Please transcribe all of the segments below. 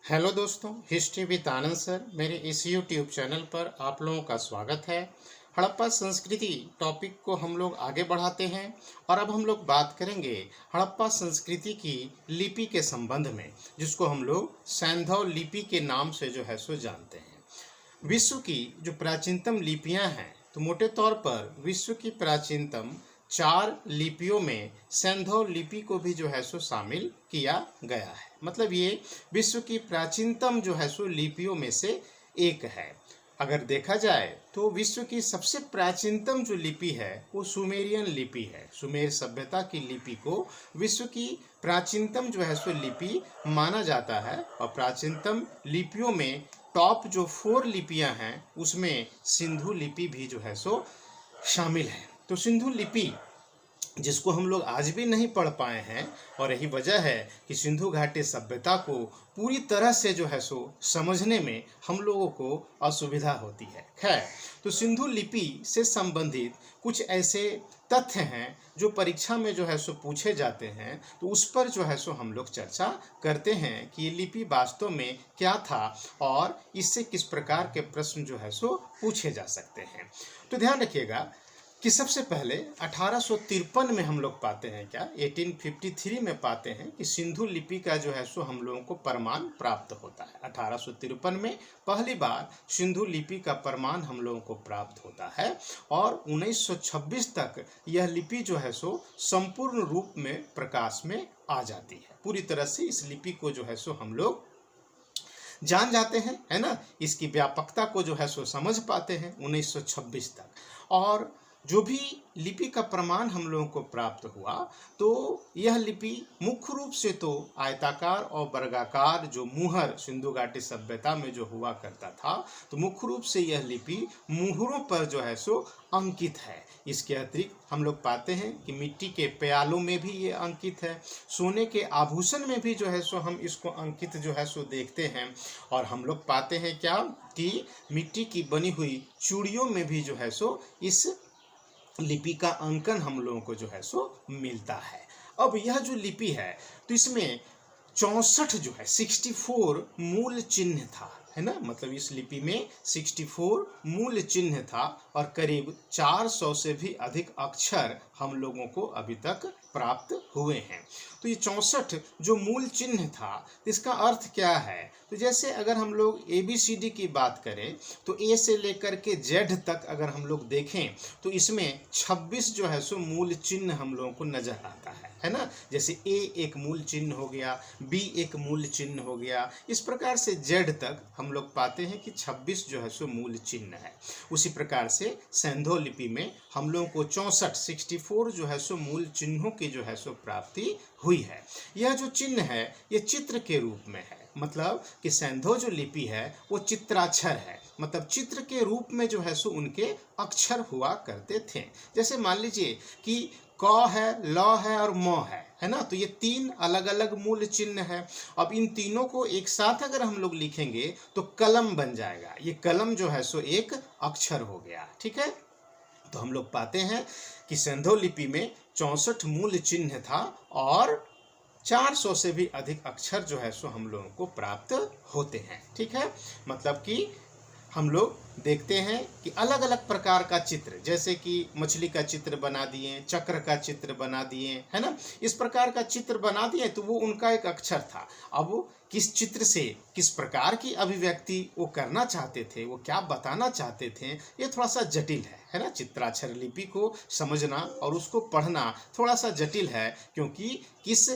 Hello दोस्तों, history with Anand sir मेरे इस यूट्यूब चैनल पर आप लोगों का स्वागत है। हड़प्पा संस्कृति टॉपिक को हम लोग आगे बढ़ाते हैं और अब हम लोग बात करेंगे हड़प्पा संस्कृति की लिपि के संबंध में, जिसको हम लोग सैंधव लिपि के नाम से जो है सो जानते हैं। विश्व की जो प्राचीनतम लिपियां हैं, तो मोटे तौर पर विश्व की प्राचीनतम 4 लिपियों में सैंधव लिपि को भी जो है सो शामिल किया गया है। मतलब ये विश्व की प्राचीनतम जो है सो लिपियों में से एक है। अगर देखा जाए तो विश्व की सबसे प्राचीनतम जो लिपि है वो सुमेरियन लिपि है। सुमेर सभ्यता की लिपि को विश्व की प्राचीनतम जो है सो लिपि माना जाता है और प्राचीनतम लिपियों में टॉप जो 4 लिपियां हैं उसमें सिंधु लिपि भी जो है सो शामिल है। तो सिंधु लिपि जिसको हम लोग आज भी नहीं पढ़ पाए हैं और यही वजह है कि सिंधु घाटी सभ्यता को पूरी तरह से जो है सो समझने में हम लोगों को असुविधा होती है। खैर, तो सिंधु लिपि से संबंधित कुछ ऐसे तथ्य हैं जो परीक्षा में जो है सो पूछे जाते हैं, तो उस पर जो है सो हम लोग चर्चा करते हैं कि ये लिपि वास्तव में क्या था और इससे किस प्रकार के प्रश्न जो है सो पूछे जा सकते हैं। तो ध्यान रखिएगा कि सबसे पहले 1853 में हम लोग पाते हैं, क्या 1853 में पाते हैं कि सिंधु लिपि का जो है सो हम लोगों को प्रमाण प्राप्त होता है। 1853 में पहली बार सिंधु लिपि का प्रमाण हम लोगों को प्राप्त होता है और 1926 तक यह लिपि जो है सो संपूर्ण रूप में प्रकाश में आ जाती है। पूरी तरह से इस लिपि को जो है सो हम लोग जान जाते हैं, है ना। इसकी व्यापकता को जो है सो समझ पाते हैं 1926 तक। और जो भी लिपि का प्रमाण हम लोगों को प्राप्त हुआ, तो यह लिपि मुख्य रूप से तो आयताकार और वर्गाकार जो मुहर सिंधु घाटी सभ्यता में जो हुआ करता था, तो मुख्य रूप से यह लिपि मुहरों पर जो है सो अंकित है। इसके अतिरिक्त हम लोग पाते हैं कि मिट्टी के प्यालों में भी ये अंकित है, सोने के आभूषण में भी जो है सो हम इसको अंकित जो है सो देखते हैं। और हम लोग पाते हैं क्या कि मिट्टी की बनी हुई चूड़ियों में भी जो है सो इस लिपि का अंकन हम लोगों को जो है सो मिलता है। अब यह जो लिपि है तो इसमें 64 जो है 64 मूल चिन्ह था, है ना। मतलब इस लिपि में 64 मूल चिन्ह था और करीब 400 से भी अधिक अक्षर हम लोगों को अभी तक प्राप्त हुए हैं। तो ये 64 जो मूल चिन्ह था, इसका अर्थ क्या है? तो जैसे अगर हम लोग ABCD की बात करें तो A से लेकर के Z तक अगर हम लोग देखें तो इसमें 26 जो है सो मूल चिन्ह हम लोगों को नजर आता है ना। जैसे A एक मूल चिन्ह हो गया, B एक मूल चिन्ह हो गया, इस प्रकार से Z तक हम लोग पाते हैं कि 26 जो है सो मूल चिन्ह है। उसी प्रकार से सैंधव लिपि में हम लोगों को 64 जो है सो मूल चिन्हों की जो है सो प्राप्ति हुई है। यह जो चिन्ह है ये चित्र के रूप में है। मतलब कि सैंधव जो लिपि है वो चित्राक्षर है, मतलब चित्र के रूप में जो है सो उनके अक्षर हुआ करते थे। जैसे मान लीजिए कि क है, ल है और म है ना। तो ये 3 अलग अलग मूल चिन्ह है। अब इन तीनों को एक साथ अगर हम लोग लिखेंगे तो कलम बन जाएगा। ये कलम जो है सो एक अक्षर हो गया, ठीक है। तो हम लोग पाते हैं कि सैंधव लिपि में 64 मूल चिन्ह था और 400 से भी अधिक अक्षर जो है सो हम लोगों को प्राप्त होते हैं, ठीक है। मतलब कि हम लोग देखते हैं कि अलग अलग प्रकार का चित्र, जैसे कि मछली का चित्र बना दिए, चक्र का चित्र बना दिए, है ना। इस प्रकार का चित्र बना दिए तो वो उनका एक अक्षर था। अब वो किस चित्र से किस प्रकार की अभिव्यक्ति वो करना चाहते थे, वो क्या बताना चाहते थे, ये थोड़ा सा जटिल है ना। चित्राक्षर लिपि को समझना और उसको पढ़ना थोड़ा सा जटिल है, क्योंकि किस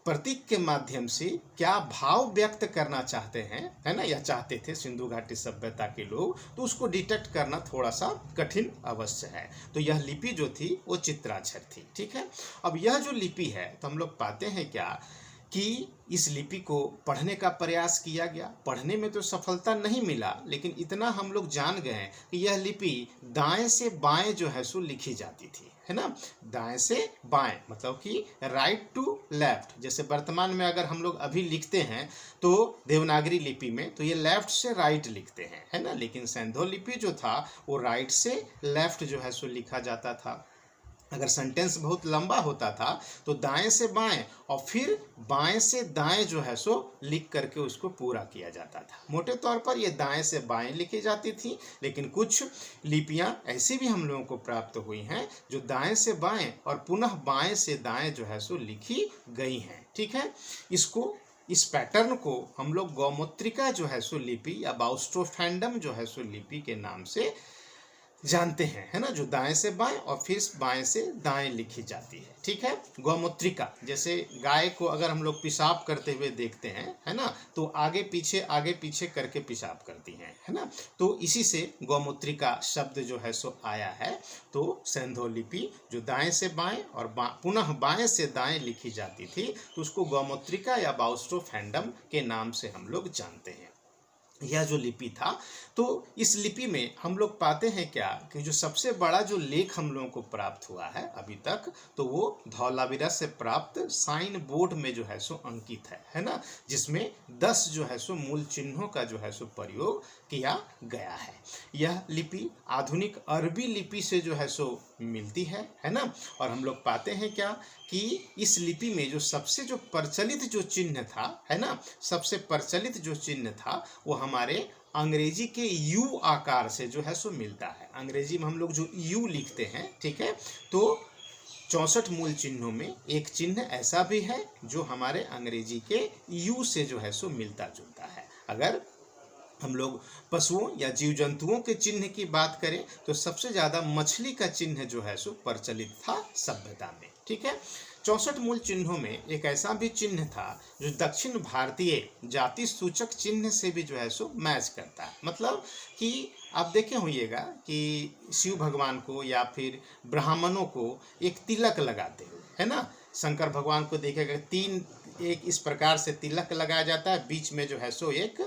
प्रतीक के माध्यम से क्या भाव व्यक्त करना चाहते हैं, है ना, या चाहते थे सिंधु घाटी सभ्यता के लोग, तो उसको डिटेक्ट करना थोड़ा सा कठिन अवश्य है। तो यह लिपि जो थी वो चित्राक्षर थी, ठीक है। अब यह जो लिपि है तो हम लोग पाते हैं क्या कि इस लिपि को पढ़ने का प्रयास किया गया। पढ़ने में तो सफलता नहीं मिला, लेकिन इतना हम लोग जान गए कि यह लिपि दाएं से बाएं जो है सो लिखी जाती थी, है ना। दाएं से बाएं मतलब कि राइट टू लेफ्ट। जैसे वर्तमान में अगर हम लोग अभी लिखते हैं तो देवनागरी लिपि में तो ये लेफ्ट से राइट लिखते हैं, है ना। लेकिन सैंधव लिपि जो था वो राइट से लेफ्ट जो है सो लिखा जाता था। अगर सेंटेंस बहुत लंबा होता था तो दाएं से बाएं और फिर बाएं से दाएं जो है सो लिख करके उसको पूरा किया जाता था। मोटे तौर पर ये दाएं से बाएं लिखी जाती थी, लेकिन कुछ लिपियां ऐसी भी हम लोगों को प्राप्त हुई हैं जो दाएं से बाएं और पुनः बाएं से दाएं जो है सो लिखी गई हैं। ठीक है, इस पैटर्न को हम लोग गौमुत्रिका जो है सो लिपि या बाउस्ट्रोफैंडम जो है सो लिपि के नाम से जानते हैं, है ना, जो दाएं से बाएं और फिर बाएं से दाएं लिखी जाती है। ठीक है, गौमूत्रिका, जैसे गाय को अगर हम लोग पेशाब करते हुए देखते हैं, है ना, तो आगे पीछे करके पेशाब करती हैं, है ना, तो इसी से गौमूत्रिका शब्द जो है सो आया है। तो सिंधु लिपि जो दाएं से बाएं और पुनः बाएं से दाएं लिखी जाती थी, तो उसको गौमूत्रिका या बाउस्ट्रोफैंडम के नाम से हम लोग जानते हैं। यह जो लिपि था, तो इस लिपि में हम लोग पाते हैं क्या कि जो सबसे बड़ा जो लेख हम लोगों को प्राप्त हुआ है अभी तक, तो वो धौलावीरा से प्राप्त साइन बोर्ड में जो है सो अंकित है ना, जिसमें 10 जो है सो मूल चिन्हों का जो है सो प्रयोग किया गया है। यह लिपि आधुनिक अरबी लिपि से जो है सो मिलती है ना, और हम लोग पाते हैं क्या कि इस लिपि में जो सबसे जो प्रचलित जो चिन्ह था, है ना, सबसे प्रचलित जो चिन्ह था वो हमारे अंग्रेजी के यू आकार से जो है सो मिलता है। अंग्रेजी में हम लोग जो यू लिखते हैं, ठीक है, तो 64 मूल चिन्हों में एक चिन्ह ऐसा भी है जो हमारे अंग्रेजी के यू से जो है सो मिलता जुलता है। अगर हम लोग पशुओं या जीव जंतुओं के चिन्ह की बात करें तो सबसे ज़्यादा मछली का चिन्ह जो है सो प्रचलित था सभ्यता में। ठीक है, 64 मूल चिन्हों में एक ऐसा भी चिन्ह था जो दक्षिण भारतीय जाति सूचक चिन्ह से भी जो है सो मैच करता है। मतलब कि आप देखे होइएगा कि शिव भगवान को या फिर ब्राह्मणों को एक तिलक लगाते हुए, है ना, शंकर भगवान को देखेगा एक इस प्रकार से तिलक लगाया जाता है, बीच में जो है सो एक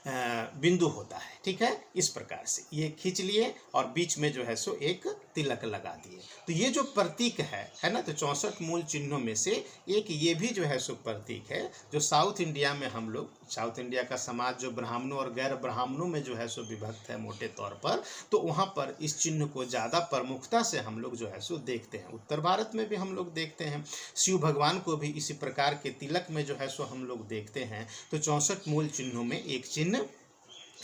बिंदु होता है। ठीक है, इस प्रकार से ये खींच लिए और बीच में जो है सो एक तिलक लगा दिए। तो ये जो प्रतीक है ना, तो 64 मूल चिन्हों में से एक ये भी जो है सो प्रतीक है जो साउथ इंडिया में हम लोग, साउथ इंडिया का समाज जो ब्राह्मणों और गैर ब्राह्मणों में जो है सो विभक्त है मोटे तौर पर, तो वहाँ पर इस चिन्ह को ज़्यादा प्रमुखता से हम लोग जो है सो देखते हैं। उत्तर भारत में भी हम लोग देखते हैं, शिव भगवान को भी इसी प्रकार के तिलक में जो है सो हम लोग देखते हैं। तो 64 मूल चिन्हों में एक चिन्ह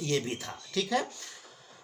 ये भी था। ठीक है,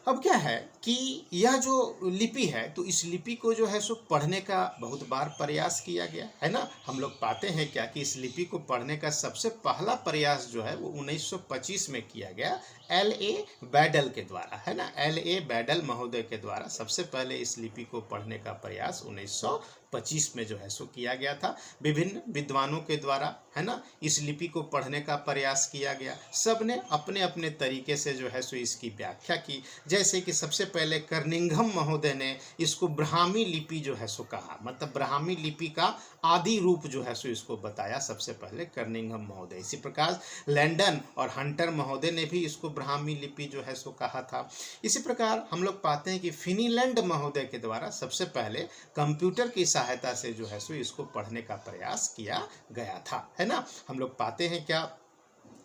अब क्या है कि यह जो लिपि है, तो इस लिपि को जो है सो पढ़ने का बहुत बार प्रयास किया गया, है ना। हम लोग पाते हैं क्या कि इस लिपि को पढ़ने का सबसे पहला प्रयास जो है वो 1925 में किया गया L.A. बैडल के द्वारा, है ना। L.A. बैडल महोदय के द्वारा सबसे पहले इस लिपि को पढ़ने का प्रयास 1925 में जो है सो किया गया था। विभिन्न विद्वानों के द्वारा, है ना, इस लिपि को पढ़ने का प्रयास किया गया। सब ने अपने अपने तरीके से जो है सो इसकी व्याख्या की। जैसे कि सबसे पहले कर्निंघम महोदय ने इसको ब्राह्मी लिपि जो है सो कहा, मतलब ब्राह्मी लिपि का आदि रूप जो है सो इसको बताया सबसे पहले कर्निंघम महोदय। इसी प्रकार लैंडन और हंटर महोदय ने भी इसको ब्राह्मी लिपि जो है सो कहा था। इसी प्रकार हम लोग पाते हैं कि फिनीलैंड महोदय के द्वारा सबसे पहले कंप्यूटर की सहायता से जो है सो इसको पढ़ने का प्रयास किया गया था, है ना। हम लोग पाते हैं क्या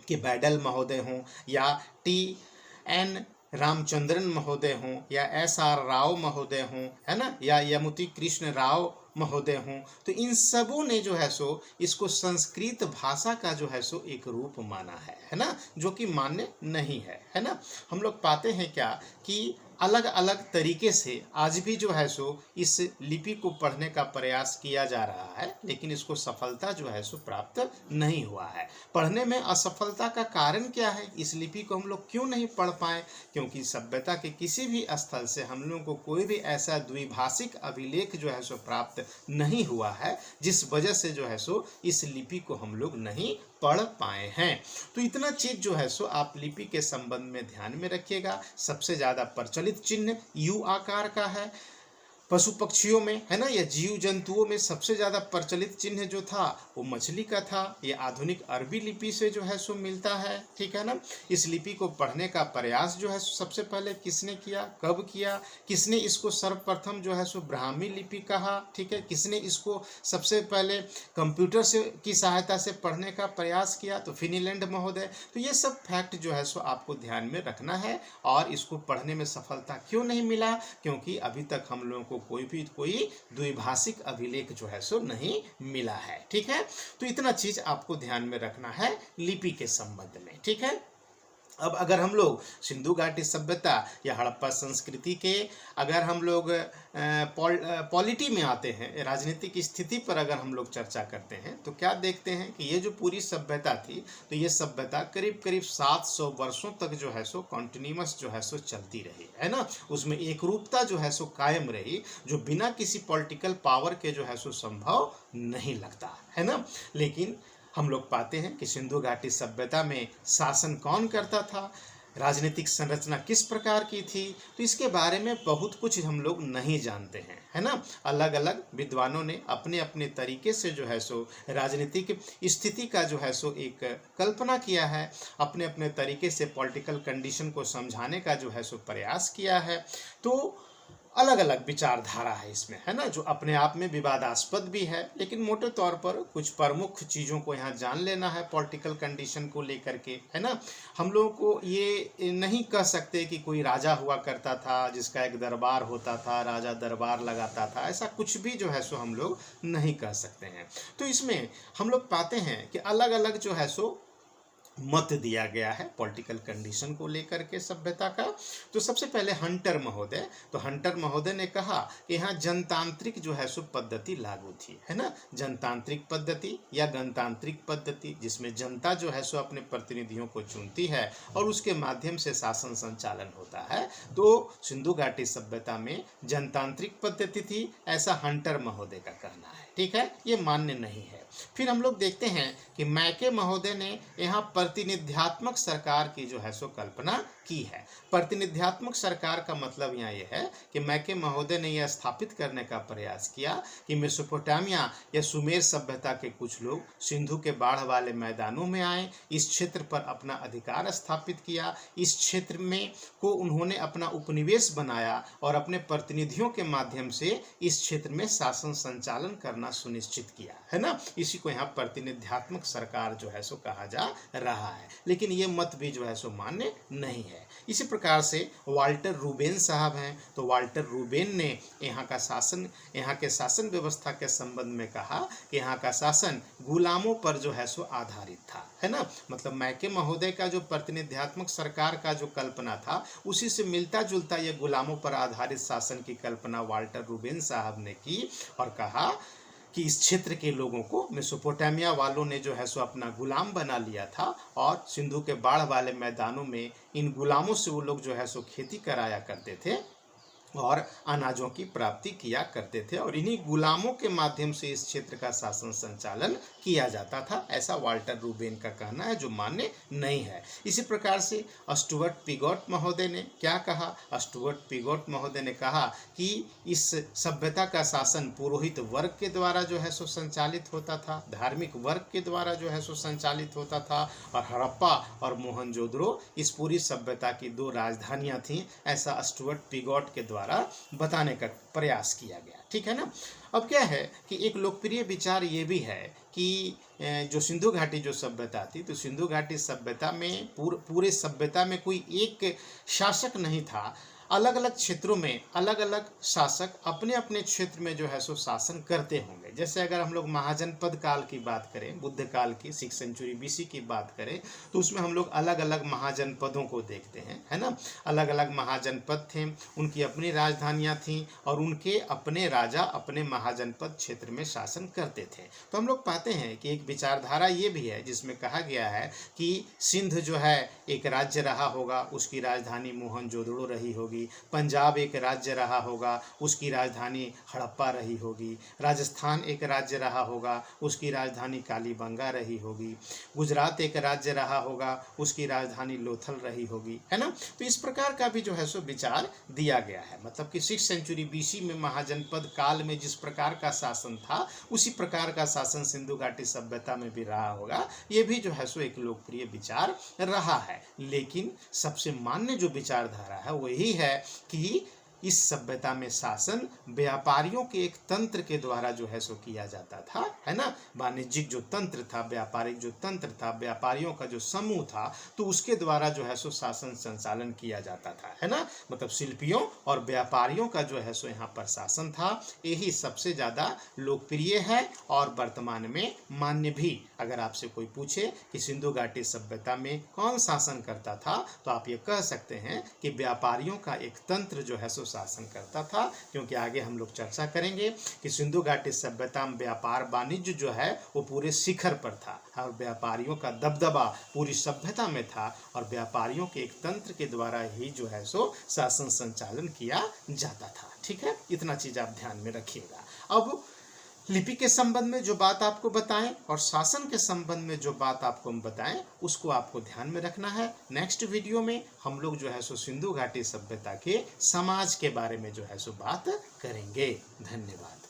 कि बैडल महोदय हों या T.N. रामचंद्रन महोदय हों या S.R. राव महोदय हों, है ना, या यमुती कृष्ण राव महोदय हों, तो इन सबों ने जो है सो इसको संस्कृत भाषा का जो है सो एक रूप माना है ना, जो कि मान्य नहीं है ना। हम लोग पाते हैं क्या कि अलग अलग तरीके से आज भी जो है सो इस लिपि को पढ़ने का प्रयास किया जा रहा है, लेकिन इसको सफलता जो है सो प्राप्त नहीं हुआ है। पढ़ने में असफलता का कारण क्या है, इस लिपि को हम लोग क्यों नहीं पढ़ पाए? क्योंकि सभ्यता के किसी भी स्थल से हम लोगों को कोई भी ऐसा द्विभाषिक अभिलेख जो है सो प्राप्त नहीं हुआ है, जिस वजह से जो है सो इस लिपि को हम लोग नहीं पढ़ पाए हैं। तो इतना चीज जो है सो आप लिपि के संबंध में ध्यान में रखिएगा। सबसे ज्यादा प्रचलित चिन्ह यू आकार का है पशु पक्षियों में, है ना, या जीव जंतुओं में सबसे ज़्यादा प्रचलित चिन्ह जो था वो मछली का था। ये आधुनिक अरबी लिपि से जो है सो मिलता है, ठीक है ना। इस लिपि को पढ़ने का प्रयास जो है सबसे पहले किसने किया, कब किया, किसने इसको सर्वप्रथम जो है सो ब्राह्मी लिपि कहा, ठीक है, किसने इसको सबसे पहले कंप्यूटर से की सहायता से पढ़ने का प्रयास किया, तो फिनीलैंड महोदय। तो ये सब फैक्ट जो है सो आपको ध्यान में रखना है। और इसको पढ़ने में सफलता क्यों नहीं मिला, क्योंकि अभी तक हम लोगों को को कोई द्विभाषिक अभिलेख जो है सो नहीं मिला है। ठीक है, तो इतना चीज आपको ध्यान में रखना है लिपि के संबंध में। ठीक है, अब अगर हम लोग सिंधु घाटी सभ्यता या हड़प्पा संस्कृति के अगर हम लोग पॉलिटी में आते हैं, राजनीतिक स्थिति पर अगर हम लोग चर्चा करते हैं, तो क्या देखते हैं कि ये जो पूरी सभ्यता थी, तो ये सभ्यता करीब करीब 700 वर्षों तक जो है सो कॉन्टिन्यूअस जो है सो चलती रही, है ना। उसमें एक रूपता जो है सो कायम रही, जो बिना किसी पॉलिटिकल पावर के जो है सो संभव नहीं लगता, है ना। लेकिन हम लोग पाते हैं कि सिंधु घाटी सभ्यता में शासन कौन करता था, राजनीतिक संरचना किस प्रकार की थी, तो इसके बारे में बहुत कुछ हम लोग नहीं जानते हैं, है ना। अलग अलग विद्वानों ने अपने अपने तरीके से जो है सो राजनीतिक स्थिति का जो है सो एक कल्पना किया है, अपने अपने तरीके से पॉलिटिकल कंडीशन को समझाने का जो है सो प्रयास किया है। तो अलग अलग विचारधारा है इसमें, है ना, जो अपने आप में विवादास्पद भी है। लेकिन मोटे तौर पर कुछ प्रमुख चीज़ों को यहाँ जान लेना है पॉलिटिकल कंडीशन को लेकर के, है ना। हम लोगों को ये नहीं कह सकते कि कोई राजा हुआ करता था जिसका एक दरबार होता था, राजा दरबार लगाता था, ऐसा कुछ भी जो है सो हम लोग नहीं कह सकते हैं। तो इसमें हम लोग पाते हैं कि अलग अलग जो है सो मत दिया गया है पॉलिटिकल कंडीशन को लेकर के सभ्यता का। तो सबसे पहले हंटर महोदय, तो हंटर महोदय ने कहा कि यहाँ जनतांत्रिक जो है सो पद्धति लागू थी, है ना। जनतांत्रिक पद्धति या गणतांत्रिक पद्धति, जिसमें जनता जो है सो अपने प्रतिनिधियों को चुनती है और उसके माध्यम से शासन संचालन होता है। तो सिंधु घाटी सभ्यता में जनतांत्रिक पद्धति थी, ऐसा हंटर महोदय का कहना है। ठीक है, ये मान्य नहीं है। फिर हम लोग देखते हैं कि मैके महोदय ने यहाँ प्रतिनिध्यात्मक सरकार की जो है सो कल्पना की है। प्रतिनिध्यात्मक सरकार का मतलब यहाँ ये है कि मैके महोदय ने यह स्थापित करने का प्रयास किया कि मेसोपोटामिया या सुमेर सभ्यता के कुछ लोग सिंधु के बाढ़ वाले मैदानों में आए, इस क्षेत्र पर अपना अधिकार स्थापित किया, इस क्षेत्र में को उन्होंने अपना उपनिवेश बनाया और अपने प्रतिनिधियों के माध्यम से इस क्षेत्र में शासन संचालन करना सुनिश्चित किया, है ना। इसी को यहाँ प्रतिनिध्यात्मक सरकार जो है सो कहा जा रहा है। लेकिन ये मत भी जो है सो मान्य नहीं है। इसी प्रकार से वाल्टर रूबेन साहब हैं, तो वाल्टर रूबेन ने यहाँ के शासन व्यवस्था के संबंध में कहा कि यहाँ का शासन गुलामों पर जो है सो आधारित था, है ना। मतलब मैके महोदय का जो प्रतिनिध्यात्मक सरकार का जो कल्पना था, उसी से मिलता जुलता ये गुलामों पर आधारित शासन की कल्पना वाल्टर रूबेन साहब ने की और कहा कि इस क्षेत्र के लोगों को मेसोपोटामिया वालों ने जो है सो अपना गुलाम बना लिया था और सिंधु के बाढ़ वाले मैदानों में इन गुलामों से वो लोग जो है सो खेती कराया करते थे और अनाजों की प्राप्ति किया करते थे और इन्हीं गुलामों के माध्यम से इस क्षेत्र का शासन संचालन किया जाता था, ऐसा वाल्टर रूबेन का कहना है, जो मान्य नहीं है। इसी प्रकार से स्टुअर्ट पिगॉट महोदय ने क्या कहा, स्टुअर्ट पिगॉट महोदय ने कहा कि इस सभ्यता का शासन पुरोहित वर्ग के द्वारा जो है सो संचालित होता था, धार्मिक वर्ग के द्वारा जो है सो संचालित होता था और हड़प्पा और मोहनजोदड़ो इस पूरी सभ्यता की दो राजधानियां थीं, ऐसा स्टुअर्ट पिगॉट के द्वारा बताने का प्रयास किया गया। ठीक है ना। अब क्या है कि एक लोकप्रिय विचार ये भी है कि जो सिंधु घाटी जो सभ्यता थी, तो सिंधु घाटी सभ्यता में पूरे सभ्यता में कोई एक शासक नहीं था। अलग अलग क्षेत्रों में अलग अलग शासक अपने अपने क्षेत्र में जो है सो शासन करते होंगे। जैसे अगर हम लोग महाजनपद काल की बात करें, बुद्ध काल की 6 सेंचुरी बीसी की बात करें, तो उसमें हम लोग अलग अलग महाजनपदों को देखते हैं, है ना। अलग अलग महाजनपद थे, उनकी अपनी राजधानियां थीं और उनके अपने राजा अपने महाजनपद क्षेत्र में शासन करते थे। तो हम लोग पाते हैं कि एक विचारधारा ये भी है जिसमें कहा गया है कि सिंध जो है एक राज्य रहा होगा, उसकी राजधानी मोहनजोदड़ो रही होगी। पंजाब एक राज्य रहा होगा, उसकी राजधानी हड़प्पा रही होगी। राजस्थान एक राज्य रहा होगा, उसकी राजधानी कालीबंगा रही होगी। गुजरात एक राज्य रहा होगा, उसकी राजधानी लोथल रही होगी, है ना। तो इस प्रकार का भी जो है सो विचार दिया गया है। मतलब कि 6 सेंचुरी बीसी में महाजनपद काल में जिस प्रकार का शासन था, उसी प्रकार का शासन सिंधु घाटी सभ्यता में भी रहा होगा। ये भी जो है सो एक लोकप्रिय विचार रहा है। लेकिन सबसे मान्य जो विचारधारा है वही है कि इस सभ्यता में शासन व्यापारियों के एक तंत्र के द्वारा जो है सो किया जाता था, है ना। वाणिज्यिक जो तंत्र था, व्यापारिक जो तंत्र था, व्यापारियों का जो समूह था, तो उसके द्वारा जो है सो शासन संचालन किया जाता था, है ना। मतलब शिल्पियों और व्यापारियों का जो है सो यहाँ पर शासन था। यही सबसे ज़्यादा लोकप्रिय है और वर्तमान में मान्य भी। अगर आपसे कोई पूछे कि सिंधु घाटी सभ्यता में कौन शासन करता था, तो आप ये कह सकते हैं कि व्यापारियों का एक तंत्र जो है सो शासन करता था, क्योंकि आगे हम लोग चर्चा करेंगे कि सिंधु घाटी सभ्यता में व्यापार वाणिज्य जो है वो पूरे शिखर पर था और व्यापारियों का दबदबा पूरी सभ्यता में था और व्यापारियों के एक तंत्र के द्वारा ही जो है सो शासन संचालन किया जाता था। ठीक है, इतना चीज आप ध्यान में रखिएगा। अब लिपि के संबंध में जो बात आपको बताएं और शासन के संबंध में जो बात आपको हम बताएं, उसको आपको ध्यान में रखना है। नेक्स्ट वीडियो में हम लोग जो है सो सिंधु घाटी सभ्यता के समाज के बारे में जो है सो बात करेंगे। धन्यवाद।